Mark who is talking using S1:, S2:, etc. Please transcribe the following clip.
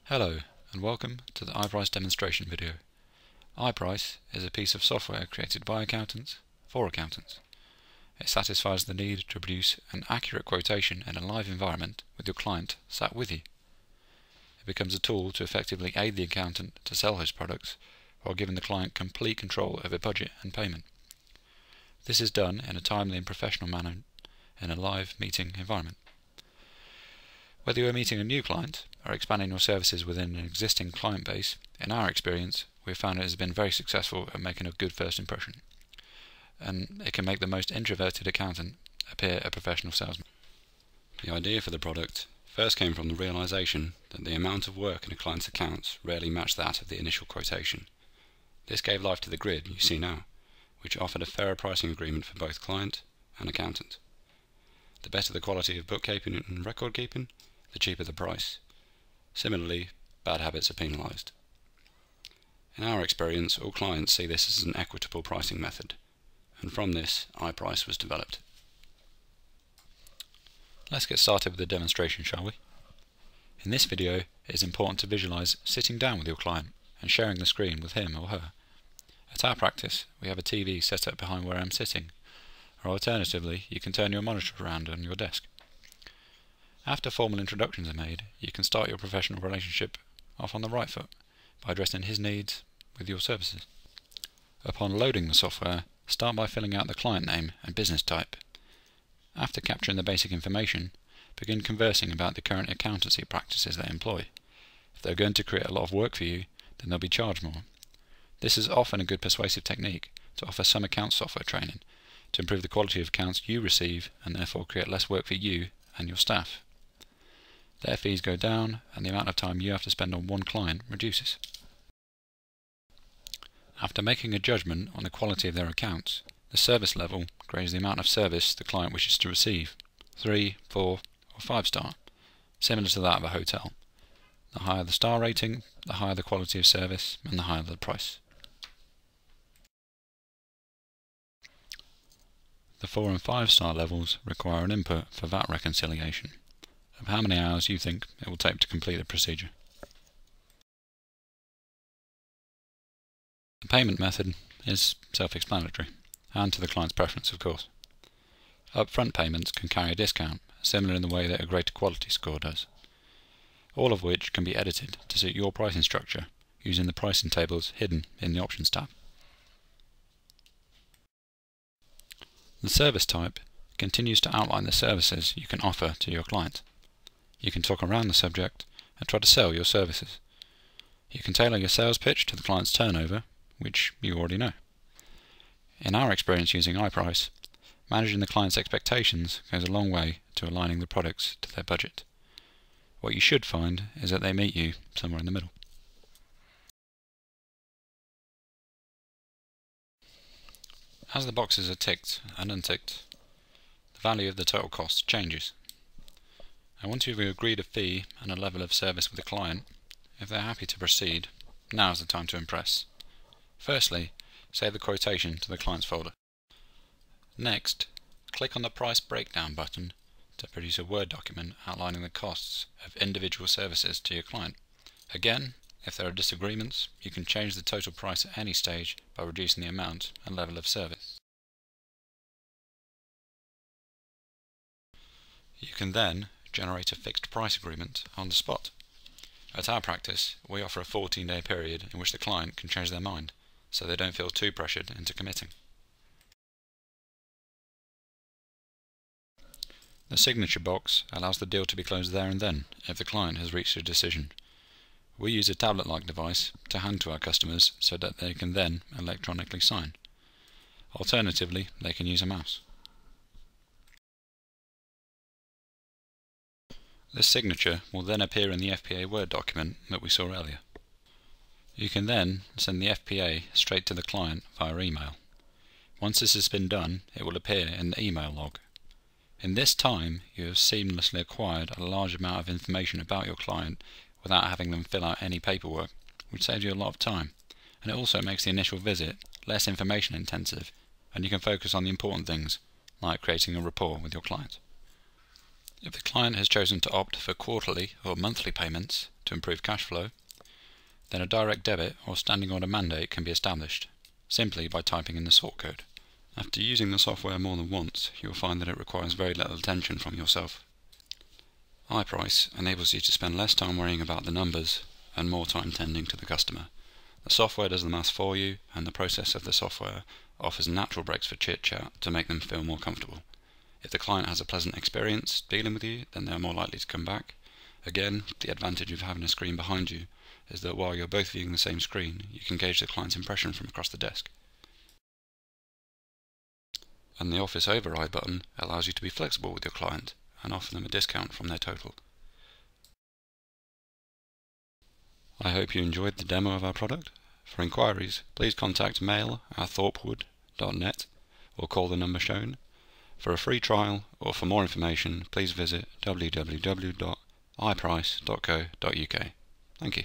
S1: Hello and welcome to the iPrice demonstration video. iPrice is a piece of software created by accountants for accountants. It satisfies the need to produce an accurate quotation in a live environment with your client sat with you. It becomes a tool to effectively aid the accountant to sell his products while giving the client complete control over budget and payment. This is done in a timely and professional manner in a live meeting environment. Whether you are meeting a new client or expanding your services within an existing client base, in our experience, we have found it has been very successful at making a good first impression, and it can make the most introverted accountant appear a professional salesman. The idea for the product first came from the realization that the amount of work in a client's accounts rarely matched that of the initial quotation. This gave life to the grid you see now, which offered a fairer pricing agreement for both client and accountant. The better the quality of bookkeeping and record keeping, the cheaper the price. Similarly, bad habits are penalised. In our experience, all clients see this as an equitable pricing method, and from this, iPrice was developed. Let's get started with the demonstration, shall we? In this video, it is important to visualise sitting down with your client and sharing the screen with him or her. At our practice, we have a TV set up behind where I'm sitting, or alternatively, you can turn your monitor around on your desk. After formal introductions are made, you can start your professional relationship off on the right foot by addressing his needs with your services. Upon loading the software, start by filling out the client name and business type. After capturing the basic information, begin conversing about the current accountancy practices they employ. If they're going to create a lot of work for you, then they'll be charged more. This is often a good persuasive technique to offer some account software training to improve the quality of accounts you receive and therefore create less work for you and your staff. Their fees go down and the amount of time you have to spend on one client reduces. After making a judgment on the quality of their accounts, the service level grades the amount of service the client wishes to receive, 3, 4 or 5 star, similar to that of a hotel. The higher the star rating, the higher the quality of service and the higher the price. The 4 and 5 star levels require an input for VAT reconciliation of how many hours you think it will take to complete the procedure. The payment method is self-explanatory, and to the client's preference of course. Upfront payments can carry a discount, similar in the way that a greater quality score does, all of which can be edited to suit your pricing structure using the pricing tables hidden in the Options tab. The service type continues to outline the services you can offer to your client. You can talk around the subject and try to sell your services. You can tailor your sales pitch to the client's turnover, which you already know. In our experience using iPrice, managing the client's expectations goes a long way to aligning the products to their budget. What you should find is that they meet you somewhere in the middle. As the boxes are ticked and unticked, the value of the total cost changes. And once you've agreed a fee and a level of service with the client, if they're happy to proceed, now is the time to impress. Firstly, save the quotation to the client's folder. Next, click on the Price Breakdown button to produce a Word document outlining the costs of individual services to your client. Again, if there are disagreements, you can change the total price at any stage by reducing the amount and level of service. You can then generate a fixed price agreement on the spot. At our practice, we offer a 14-day period in which the client can change their mind, so they don't feel too pressured into committing. The signature box allows the deal to be closed there and then if the client has reached a decision. We use a tablet-like device to hand to our customers so that they can then electronically sign. Alternatively, they can use a mouse. This signature will then appear in the FPA Word document that we saw earlier. You can then send the FPA straight to the client via email. Once this has been done, it will appear in the email log. In this time, you have seamlessly acquired a large amount of information about your client without having them fill out any paperwork, which saves you a lot of time, and it also makes the initial visit less information intensive, and you can focus on the important things, like creating a rapport with your client. If the client has chosen to opt for quarterly or monthly payments to improve cash flow, then a direct debit or standing order mandate can be established, simply by typing in the sort code. After using the software more than once, you will find that it requires very little attention from yourself. iPrice enables you to spend less time worrying about the numbers and more time tending to the customer. The software does the maths for you, and the process of the software offers natural breaks for chit-chat to make them feel more comfortable. If the client has a pleasant experience dealing with you, then they are more likely to come back. Again, the advantage of having a screen behind you is that while you're both viewing the same screen, you can gauge the client's impression from across the desk. And the Office Override button allows you to be flexible with your client and offer them a discount from their total. I hope you enjoyed the demo of our product. For inquiries, please contact mail@thorpewood.net or call the number shown. For a free trial or for more information, please visit www.iprice.co.uk. Thank you.